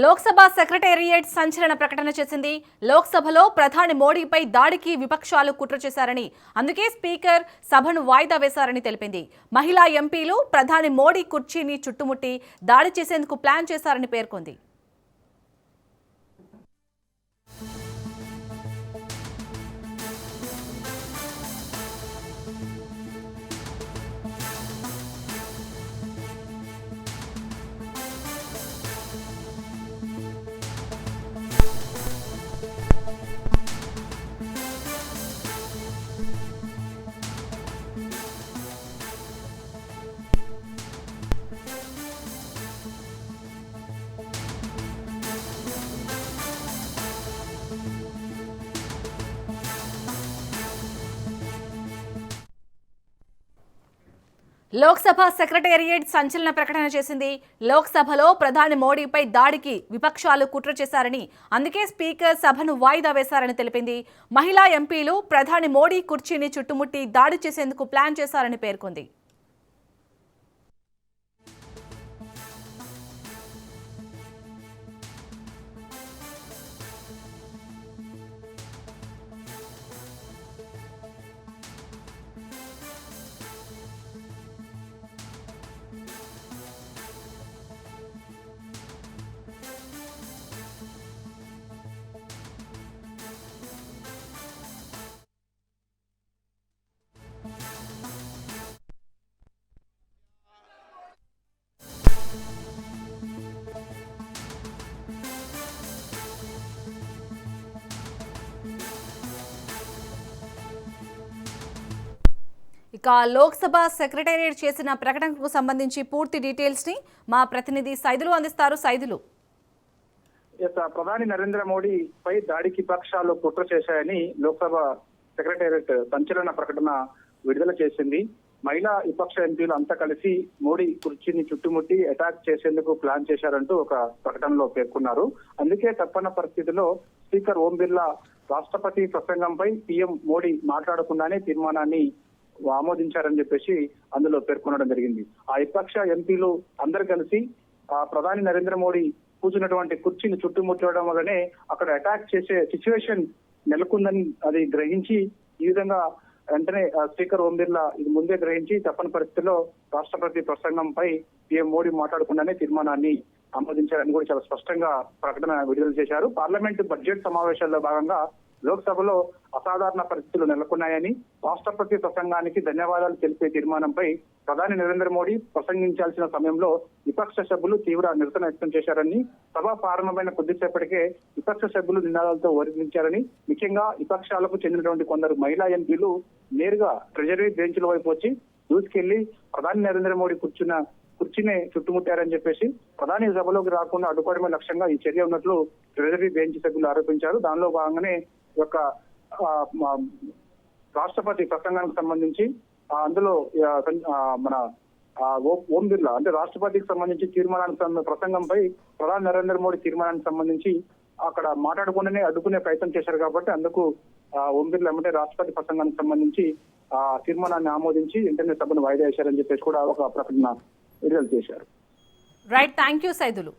Lok Sabha secretariat సంచలన ప్రకటన చేసింది. లోక్సభలో ప్రధాని మోడీపై దాడికి విపక్షాలు కుట్ర చేశారని, అందుకే స్పీకర్ సభను వాయిదా వేశారని తెలిపింది. మహిళా ఎంపీలు ప్రధాని మోడీ కుర్చీని చుట్టుముట్టి దాడి చేసేందుకు ప్లాన్ చేశారని పేర్కొంది. లోక్సభ సెక్రటేరియట్ సంచలన ప్రకటన చేసింది. లోక్సభలో ప్రధాని మోడీపై దాడికి విపక్షాలు కుట్ర చేశారని, అందుకే స్పీకర్ సభను వాయిదా వేశారని తెలిపింది. మహిళా ఎంపీలు ప్రధాని మోడీ కుర్చీని చుట్టుముట్టి దాడి చేసేందుకు ప్లాన్ చేశారని పేర్కొంది. ఇక లోక్సభ సెక్రటేరియట్ చేసిన ప్రకటనకు సంబంధించి పూర్తి డీటెయిల్స్ ని మా ప్రతినిధి సైదులు అందిస్తారు. సైదులు, ప్రధాని నరేంద్ర మోడీ పై దాడికి పక్షాలు కుట్ర చేశాయని లోక్సభ సెక్రటేరియట్ సంచలన ప్రకటన విడుదల చేసింది. మహిళా విపక్ష ఎంపీలు అంతా కలిసి మోడీ కుర్చీని చుట్టుముట్టి అటాక్ చేసేందుకు ప్లాన్ చేశారంటూ ఒక ప్రకటనలో పేర్కొన్నారు. అందుకే తప్పని పరిస్థితిలో స్పీకర్ ఓం బిర్లా రాష్ట్రపతి ప్రసంగంపై పీఎం మోడీ మాట్లాడకుండానే తీర్మానాన్ని ఆమోదించారని చెప్పేసి అందులో పేర్కొనడం జరిగింది. ఆ విపక్ష ఎంపీలు అందరు కలిసి ప్రధాని నరేంద్ర మోడీ కూర్చున్నటువంటి కుర్చీని చుట్టుముట్టడం వల్లనే అక్కడ అటాక్ చేసే సిచ్యువేషన్ నెలకొందని అది గ్రహించి ఈ విధంగా వెంటనే స్పీకర్ ఓం బిర్లా ఇది ముందే గ్రహించి తప్పని పరిస్థితుల్లో రాష్ట్రపతి ప్రసంగంపై పీఎం మోడీ మాట్లాడకుండానే తీర్మానాన్ని ఆమోదించారని కూడా చాలా స్పష్టంగా ప్రకటన విడుదల చేశారు. పార్లమెంటు బడ్జెట్ సమావేశాల్లో భాగంగా లోక్సభలో అసాధారణ పరిస్థితులు నెలకొన్నాయని, రాష్ట్రపతి ప్రసంగానికి ధన్యవాదాలు తెలిపే తీర్మానంపై ప్రధాని నరేంద్ర మోడీ ప్రసంగించాల్సిన సమయంలో విపక్ష సభ్యులు తీవ్ర నిరసన వ్యక్తం చేశారని, సభ ప్రారంభమైన కొద్దిసేపటికే విపక్ష సభ్యులు నినాదాలతో ఓరించారని, ముఖ్యంగా విపక్షాలకు చెందినటువంటి కొందరు మహిళా ఎంపీలు నేరుగా ట్రెజరీ బెంచ్ల వైపు వచ్చి దూసుకెళ్లి ప్రధాని నరేంద్ర మోడీ కుర్చీని చుట్టుముట్టారని చెప్పేసి ప్రధాని సభలోకి రాకుండా అడ్డుకోవడమే లక్ష్యంగా ఈ చర్య ఉన్నట్లు ట్రెజరీ బెంచ్ సభ్యులు ఆరోపించారు. దానిలో భాగంగానే యొక్క రాష్ట్రపతి ప్రసంగానికి సంబంధించి అందులో మన ఓం బిర్లా అంటే రాష్ట్రపతికి సంబంధించి తీర్మానానికి ప్రసంగంపై ప్రధాని నరేంద్ర మోడీ తీర్మానానికి సంబంధించి అక్కడ మాట్లాడకుండానే అడ్డుకునే ప్రయత్నం చేశారు. కాబట్టి అందుకు ఓం బిర్లా ఏమంటే రాష్ట్రపతి ప్రసంగానికి సంబంధించి ఆ తీర్మానాన్ని ఆమోదించి వెంటనే సభను వాయిదా వేశారని చెప్పేసి కూడా ఒక ప్రకటన విడుదల చేశారు. Right, thank you Saidulu.